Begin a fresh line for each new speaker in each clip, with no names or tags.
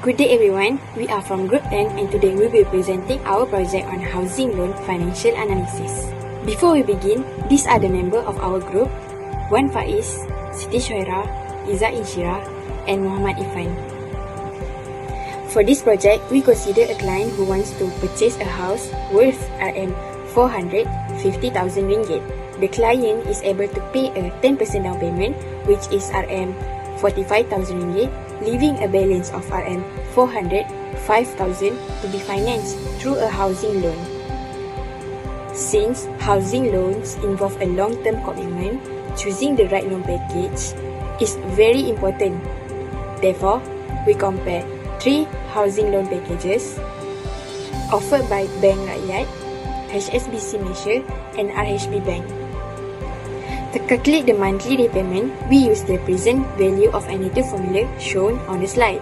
Good day everyone, we are from Group 10 and today we will be presenting our project on housing loan financial analysis. Before we begin, these are the members of our group: Wan Faiz, Siti Shuaira, Iza Inshira and Muhammad Ifan. For this project, we consider a client who wants to purchase a house worth Rm450,000 ringgit. The client is able to pay a 10% down payment, which is Rm45,000 ringgit, leaving a balance of Rm405,000 to be financed through a housing loan. Since housing loans involve a long-term commitment, choosing the right loan package is very important. Therefore, we compare 3 housing loan packages offered by Bank Rakyat, HSBC Malaysia and RHB Bank. To calculate the monthly repayment, we use the present value of annuity formula shown on the slide.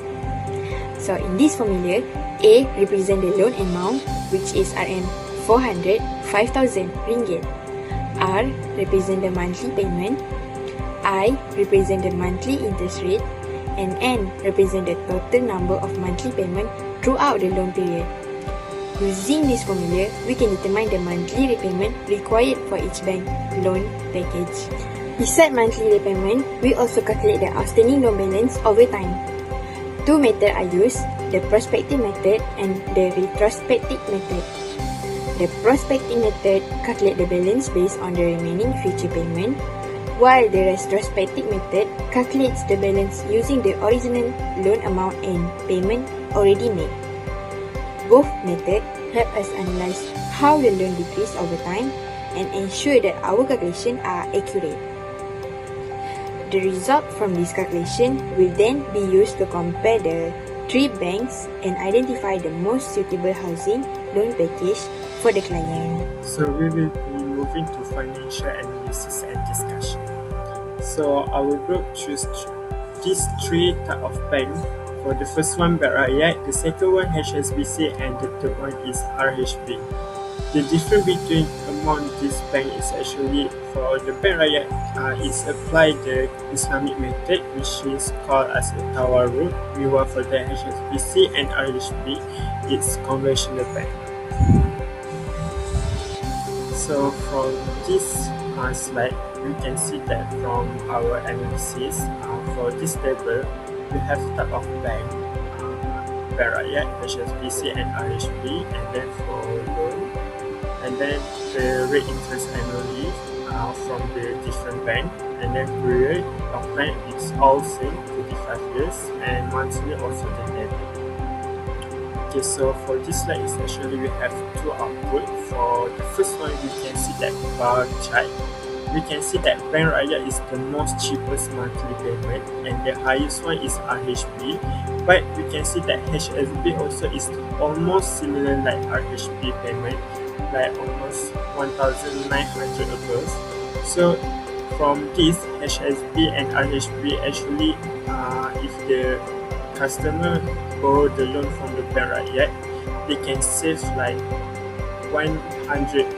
So in this formula, A represents the loan amount, which is Rm405,000 ringgit. R represents the monthly payment, I represents the monthly interest rate, and N represents the total number of monthly payment throughout the loan period. Using this formula, we can determine the monthly repayment required for each bank loan package. Besides monthly repayment, we also calculate the outstanding loan balance over time. 2 methods are used, the prospective method and the retrospective method. The prospective method calculates the balance based on the remaining future payment, while the retrospective method calculates the balance using the original loan amount and payment already made. Both methods help us analyze how the loan decreases over time and ensure that our calculations are accurate. The result from this calculation will then be used to compare the 3 banks and identify the most suitable housing loan package for the client.
So we will be moving to financial analysis and discussion. So our group choose these 3 types of banks. For the first one, Bank Rakyat, the second one HSBC, and the third one is RHB. The difference between among this bank is actually for the Bank Rakyat, it's applied the Islamic method, which is called as a tawarruk. Meanwhile for the HSBC and RHB, it's conventional bank. So from this slide, we can see that from our analysis, for this table, we have type of bank, Bank Rakyat, HSBC and RHB, and then for loan, and then the rate interest annually from the different bank, and then period of bank is all same, 35 years, and monthly also the debit. Okay, so for this slide, essentially we have 2 output. For the first one, we can see that bar chart. We can see that Bank Rakyat is the most cheapest monthly payment and the highest one is RHB, but we can see that HSB also is almost similar like RHB payment, like almost 1,900 above. So from this, HSB and RHB actually, if the customer borrow the loan from the Bank Rakyat, they can save like 125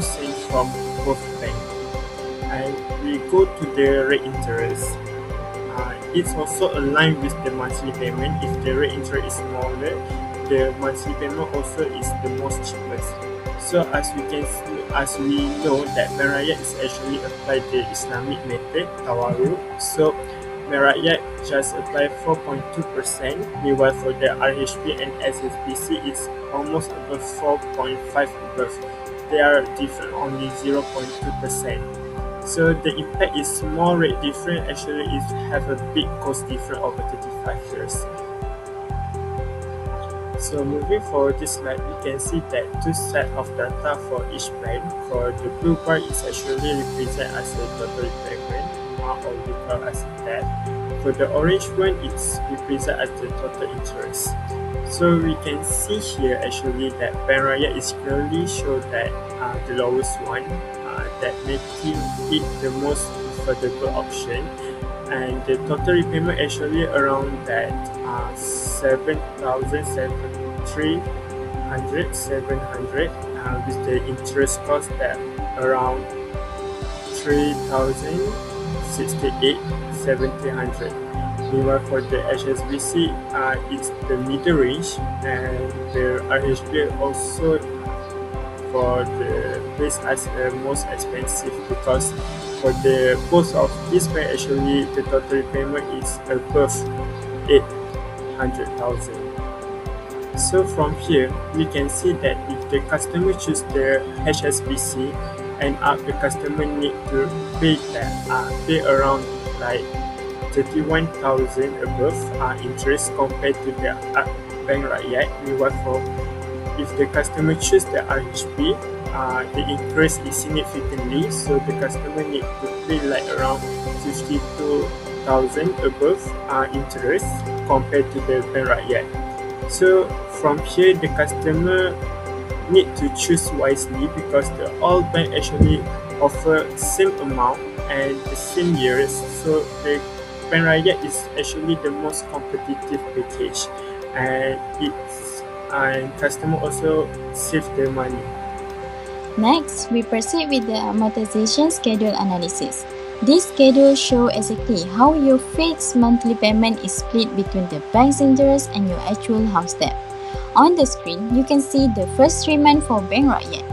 cents from both banks. And we go to the rate interest. It's also aligned with the monthly payment. If the rate interest is smaller, the monthly payment also is the most cheapest. So as we know that Bank Rakyat is actually applied the Islamic method, tawarruk. So Bank Rakyat just apply 4.2%, meanwhile for the RHB and SSBC it's almost above 4.5 above. They are different only 0.2%. So the impact is small rate difference actually is have a big cost difference over 35 years. So moving forward this slide, we can see that 2 sets of data for each bank. For the blue bar is actually represented as a total repayment, or we call as that. For the orange one, it's represented as the total interest. So we can see here actually that Bank Rakyat is clearly show that the lowest one, that making it the most affordable option, and the total repayment actually around that 700 with the interest cost that around 3,068 1,700. Meanwhile, for the HSBC, it's the middle range, and the RHB also for the place as the most expensive, because for the both of this bank actually the total repayment is above 800,000. So from here we can see that if the customer choose the HSBC, and the customer need to pay around like 31,000 above interest compared to the Bank Rakyat. Meanwhile, if the customer choose the RHB, the interest is significantly, so the customer need to pay like around 52,000 above interest compared to the Bank Rakyat. So from here the customer need to choose wisely, because all bank actually offer same amount and the same years, so the Bank Rakyat is actually the most competitive package, and customer also save their money.
Next, we proceed with the amortization schedule analysis. This schedule shows exactly how your fixed monthly payment is split between the bank's interest and your actual house debt. On the screen, you can see the first 3 months for Bank Rakyat.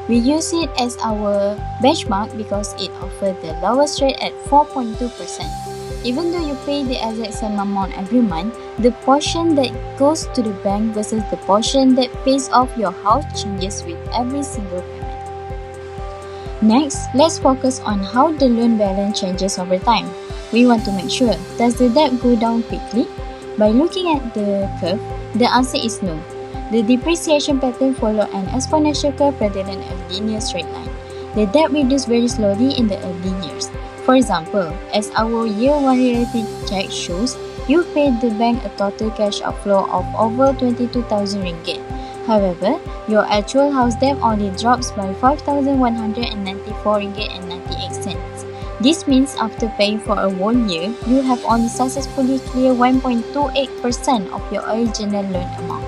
We use it as our benchmark because it offers the lowest rate at 4.2%. Even though you pay the exact same amount every month, the portion that goes to the bank versus the portion that pays off your house changes with every single payment. Next, let's focus on how the loan balance changes over time. We want to make sure, does the debt go down quickly? By looking at the curve, the answer is no. The depreciation pattern follows an exponential curve rather than a linear straight line. The debt reduces very slowly in the early years. For example, as our year 1 reality check shows, you paid the bank a total cash outflow of over 22,000 ringgit. However, your actual house debt only drops by 5,194 ringgit and 98 cents. This means after paying for a whole year, you have only successfully cleared 1.28% of your original loan amount.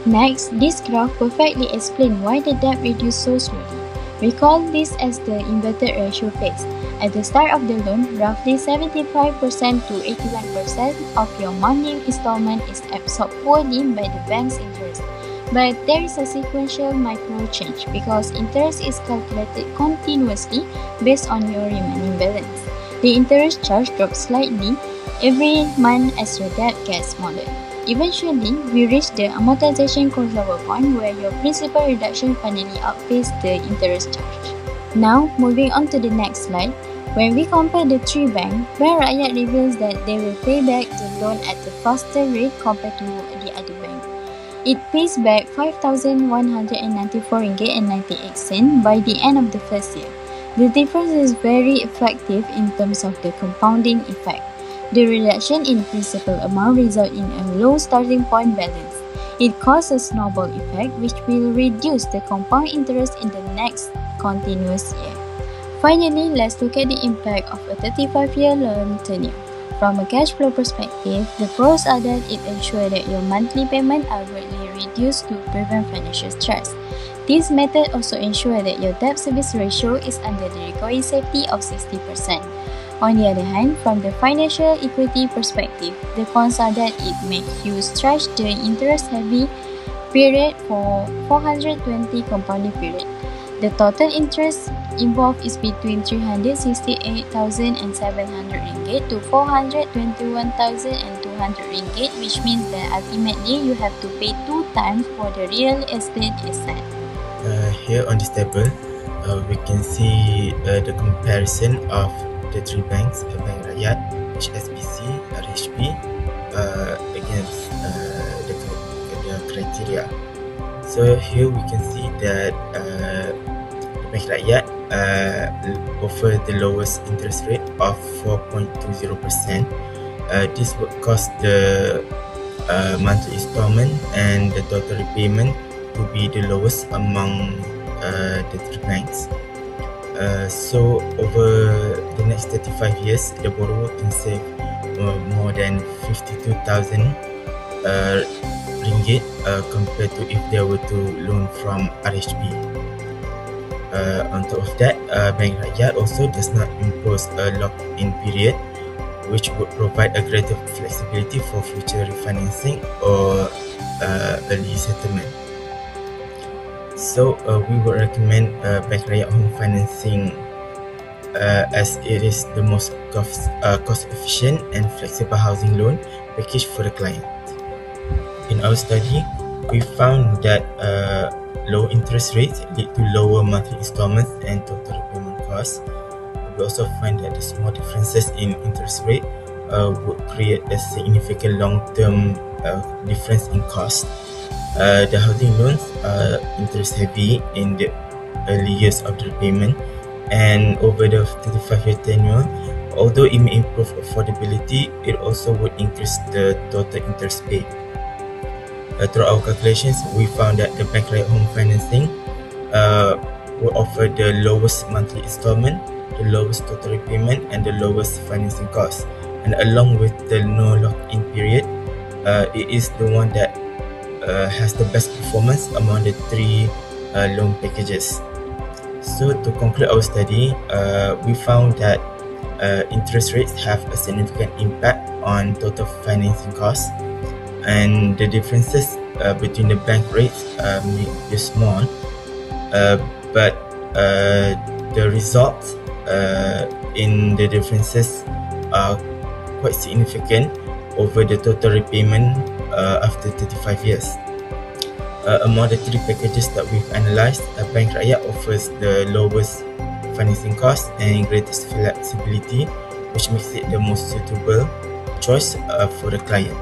Next, this graph perfectly explains why the debt reduces so slowly. We call this as the inverted ratio phase. At the start of the loan, roughly 75% to 81% of your monthly installment is absorbed fully by the bank's interest. But there is a sequential micro change because interest is calculated continuously based on your remaining balance. The interest charge drops slightly every month as your debt gets smaller. Eventually, we reach the amortization crossover point where your principal reduction finally outpaces the interest charge. Now, moving on to the next slide. When we compare the 3 banks, Bank Rakyat reveals that they will pay back the loan at a faster rate compared to the other bank. It pays back 5,194 ringgit and 98 cents by the end of the first year. The difference is very effective in terms of the compounding effect. The reduction in principal amount results in a low starting point balance. It causes a snowball effect which will reduce the compound interest in the next continuous year. Finally, let's look at the impact of a 35-year loan tenure. From a cash flow perspective, the pros are that it ensures that your monthly payments are greatly reduced to prevent financial stress. This method also ensures that your debt service ratio is under the required safety of 60%. On the other hand, from the financial equity perspective, the cons are that it makes you stretch the interest-heavy period for 420 compounding period. The total interest involved is between 368,700 ringgit to 421,200 ringgit, which means that ultimately you have to pay 2 times for the real estate asset.
Here on this table, we can see the comparison of the 3 banks, Bank Rakyat, HSBC, RHB, against the criteria. So here we can see that Bank Rakyat offer the lowest interest rate of 4.20%. This would cost the monthly installment and the total repayment to be the lowest among the 3 banks. So over the next 35 years, the borrower can save more than 52,000 ringgit compared to if they were to loan from RHB. On top of that, Bank Rakyat also does not impose a lock-in period which would provide a greater flexibility for future refinancing or early settlement. So we would recommend Bank Rakyat Home Financing as it is the most cost efficient and flexible housing loan package for the client. In our study, we found that low interest rates lead to lower monthly installments and total repayment costs. We also find that the small differences in interest rate would create a significant long-term difference in cost. The housing loans are interest heavy in the early years of the repayment, and over the 35-year tenure, although it may improve affordability, it also would increase the total interest paid. Through our calculations, we found that the Bank Rakyat Home Financing will offer the lowest monthly installment, the lowest total repayment, and the lowest financing cost. And along with the no lock-in period, it is the one that has the best performance among the three loan packages. So to conclude our study, we found that interest rates have a significant impact on total financing costs, and the differences between the bank rates may be small, but the results in the differences are quite significant over the total repayment after 35 years. Among the three packages that we've analysed, Bank Rakyat offers the lowest financing cost and greatest flexibility, which makes it the most suitable choice for the client.